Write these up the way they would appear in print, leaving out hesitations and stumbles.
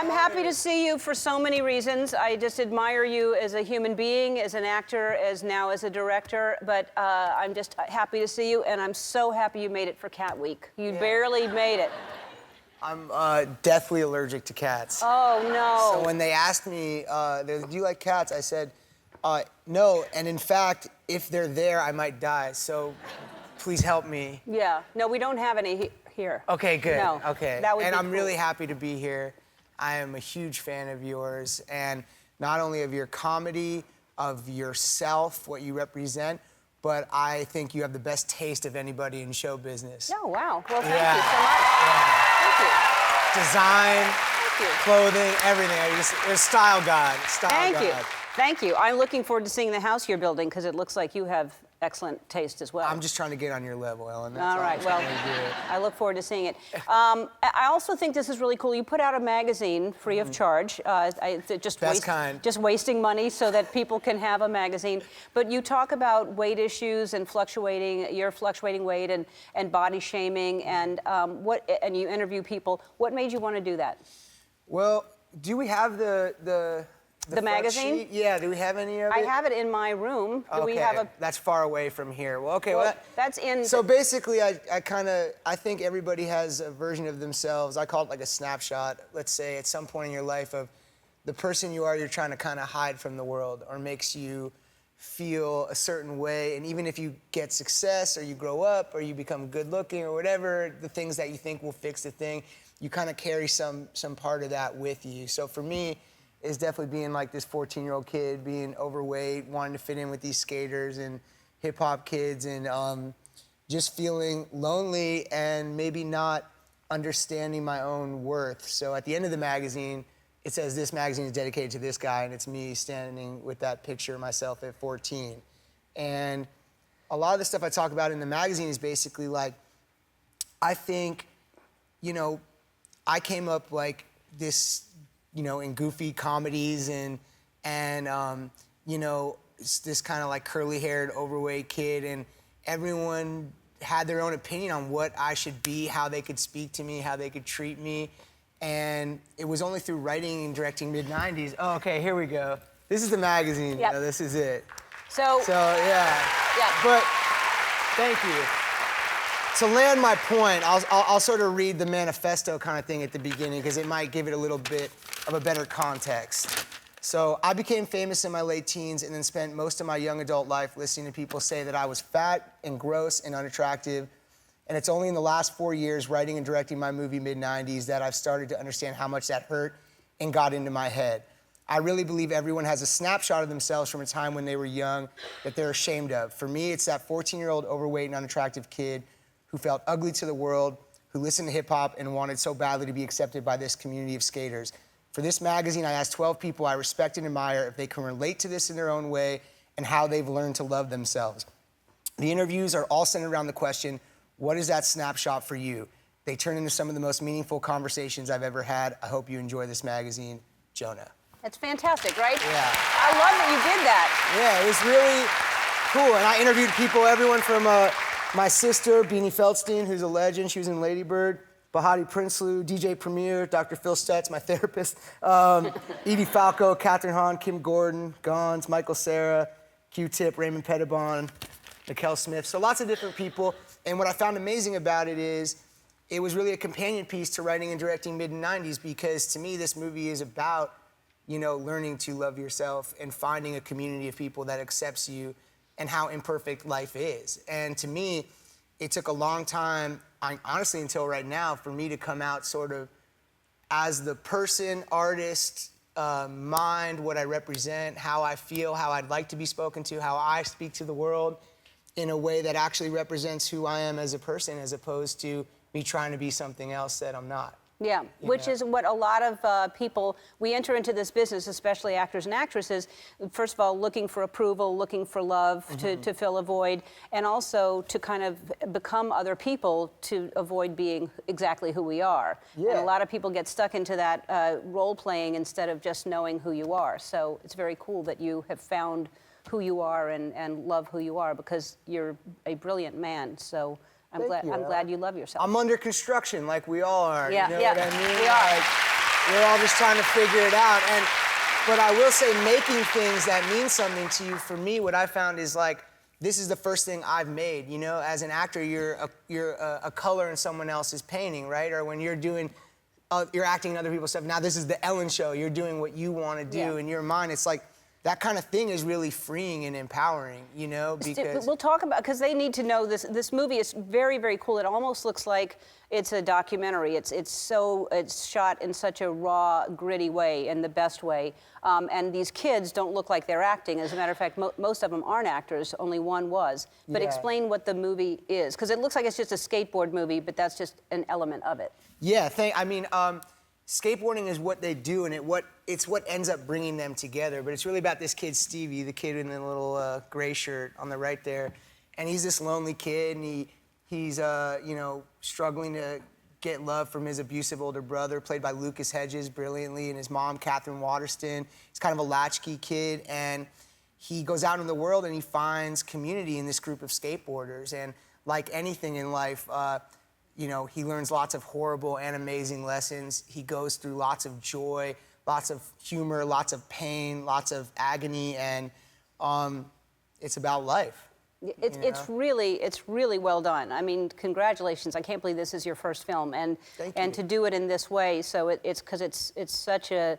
I'm happy to see you for so many reasons. I just admire you as a human being, as an actor, now as a director. But I'm just happy to see you, and I'm so happy you made it for Cat Week. You barely made it. I'm deathly allergic to cats. Oh, no. So when they asked me, do you like cats? I said, no. And in fact, if they're there, I might die. So please help me. Yeah. No, we don't have any here. Okay, good. No. Okay. That would and be I'm cool. really happy to be here. I am a huge fan of yours, and not only of your comedy, of yourself, what you represent, but I think you have the best taste of anybody in show business. Oh, wow. Well, thank you so much. Yeah. Thank you. Design, Thank you. clothing, everything. You're a style god. Thank you. Thank you. I'm looking forward to seeing the house you're building because it looks like you have excellent taste as well. I'm just trying to get on your level, Ellen. That's all right. Well, I look forward to seeing it. I also think this is really cool. You put out a magazine free of charge. Just wasting money so that people can have a magazine. But you talk about weight issues and your fluctuating weight and body shaming and and you interview people. What made you want to do that? Well, do we have the magazine? Sheet? Yeah, do we have any of it? I have it in my room. Do we Okay, have that's far away from here. Well, okay, that's in... So basically, I think everybody has a version of themselves. I call it like a snapshot, let's say, at some point in your life of the person you are, you're trying to kind of hide from the world, or makes you feel a certain way. And even if you get success, or you grow up, or you become good looking, or whatever, the things that you think will fix the thing, you kind of carry some part of that with you. So for me, is definitely being like this 14-year-old kid, being overweight, wanting to fit in with these skaters and hip-hop kids, and just feeling lonely and maybe not understanding my own worth. So at the end of the magazine, it says this magazine is dedicated to this guy, and it's me standing with that picture of myself at 14. And a lot of the stuff I talk about in the magazine is basically like, I think, I came up like this, in goofy comedies and this kind of like curly-haired, overweight kid, and everyone had their own opinion on what I should be, how they could speak to me, how they could treat me, and it was only through writing and directing mid-90s. Oh, okay, here we go. This is the magazine. Yep. This is it. So yeah. Yeah. But thank you. To land my point, I'll sort of read the manifesto kind of thing at the beginning because it might give it a little bit of a better context. So I became famous in my late teens and then spent most of my young adult life listening to people say that I was fat and gross and unattractive. And it's only in the last 4 years writing and directing my movie Mid-90s that I've started to understand how much that hurt and got into my head. I really believe everyone has a snapshot of themselves from a time when they were young that they're ashamed of. For me, it's that 14-year-old overweight and unattractive kid who felt ugly to the world, who listened to hip-hop and wanted so badly to be accepted by this community of skaters. For this magazine, I asked 12 people I respect and admire if they can relate to this in their own way and how they've learned to love themselves. The interviews are all centered around the question, what is that snapshot for you? They turn into some of the most meaningful conversations I've ever had. I hope you enjoy this magazine. Jonah. That's fantastic, right? Yeah. I love that you did that. Yeah, it was really cool. And I interviewed people, everyone from my sister, Beanie Feldstein, who's a legend. She was in Lady Bird. Behati Prinsloo, DJ Premier, Dr. Phil Stutz, my therapist. Edie Falco, Catherine Hahn, Kim Gordon, Gons, Michael Cera, Q-Tip, Raymond Pettibon, Nicole Smith. So lots of different people. And what I found amazing about it is it was really a companion piece to writing and directing Mid-90s because to me this movie is about, learning to love yourself and finding a community of people that accepts you and how imperfect life is. And to me, it took a long time, honestly until right now, for me to come out sort of as the person, artist, mind, what I represent, how I feel, how I'd like to be spoken to, how I speak to the world in a way that actually represents who I am as a person as opposed to me trying to be something else that I'm not. Yeah, which is what a lot of people, we enter into this business, especially actors and actresses, first of all, looking for approval, looking for love, to fill a void, and also to kind of become other people to avoid being exactly who we are. Yeah. And a lot of people get stuck into that role playing instead of just knowing who you are. So it's very cool that you have found who you are and love who you are because you're a brilliant man. So I'm glad you love yourself. I'm under construction like we all are. Yeah, you know yeah, what I mean? we are. We're all just trying to figure it out. But I will say, making things that mean something to you, for me, what I found is like, this is the first thing I've made. You know, as an actor, you're a color in someone else's painting, right? Or when you're doing, you're acting in other people's stuff. Now this is the Ellen show. You're doing what you want to do in your mind. It's like, that kind of thing is really freeing and empowering, you know, because... We'll talk about, because they need to know this. This movie is very, very cool. It almost looks like it's a documentary. It's shot in such a raw, gritty way, in the best way. And these kids don't look like they're acting. As a matter of fact, most of them aren't actors. Only one was. But explain what the movie is, because it looks like it's just a skateboard movie, but that's just an element of it. Yeah, skateboarding is what they do, and it's what ends up bringing them together. But it's really about this kid, Stevie, the kid in the little gray shirt on the right there. And he's this lonely kid, and he's you know, struggling to get love from his abusive older brother, played by Lucas Hedges brilliantly, and his mom, Catherine Waterston. He's kind of a latchkey kid, and he goes out in the world and he finds community in this group of skateboarders. And like anything in life, you know, he learns lots of horrible and amazing lessons. He goes through lots of joy, lots of humor, lots of pain, lots of agony, and it's about life. It's really well done. I mean, congratulations. I can't believe this is your first film, and to do it in this way. So it's because it's such a,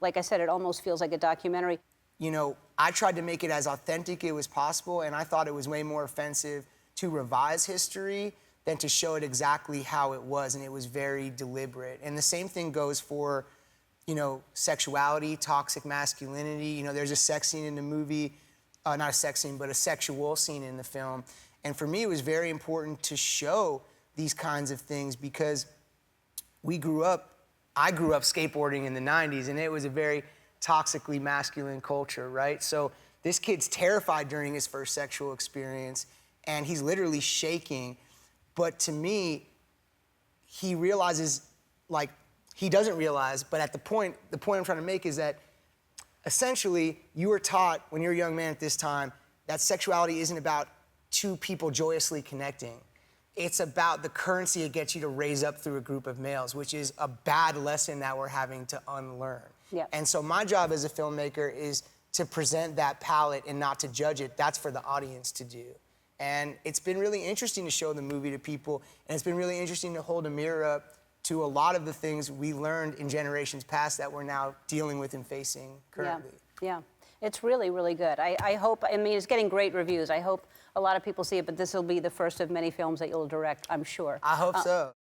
like I said, it almost feels like a documentary. You know, I tried to make it as authentic as possible, and I thought it was way more offensive to revise history than to show it exactly how it was, and it was very deliberate. And the same thing goes for, you know, sexuality, toxic masculinity. You know, there's a sex scene in the movie, not a sex scene, but a sexual scene in the film. And for me, it was very important to show these kinds of things because I grew up skateboarding in the 90s, and it was a very toxically masculine culture, right? So this kid's terrified during his first sexual experience, and he's literally shaking. But to me, he realizes, like, he doesn't realize, but at the point I'm trying to make is that essentially you were taught when you're a young man at this time that sexuality isn't about two people joyously connecting. It's about the currency it gets you to raise up through a group of males, which is a bad lesson that we're having to unlearn. Yeah. And so my job as a filmmaker is to present that palette and not to judge it. That's for the audience to do. And it's been really interesting to show the movie to people, and it's been really interesting to hold a mirror up to a lot of the things we learned in generations past that we're now dealing with and facing currently. Yeah. It's really, really good. I hope, I mean, it's getting great reviews. I hope a lot of people see it, but this will be the first of many films that you'll direct, I'm sure. I hope so.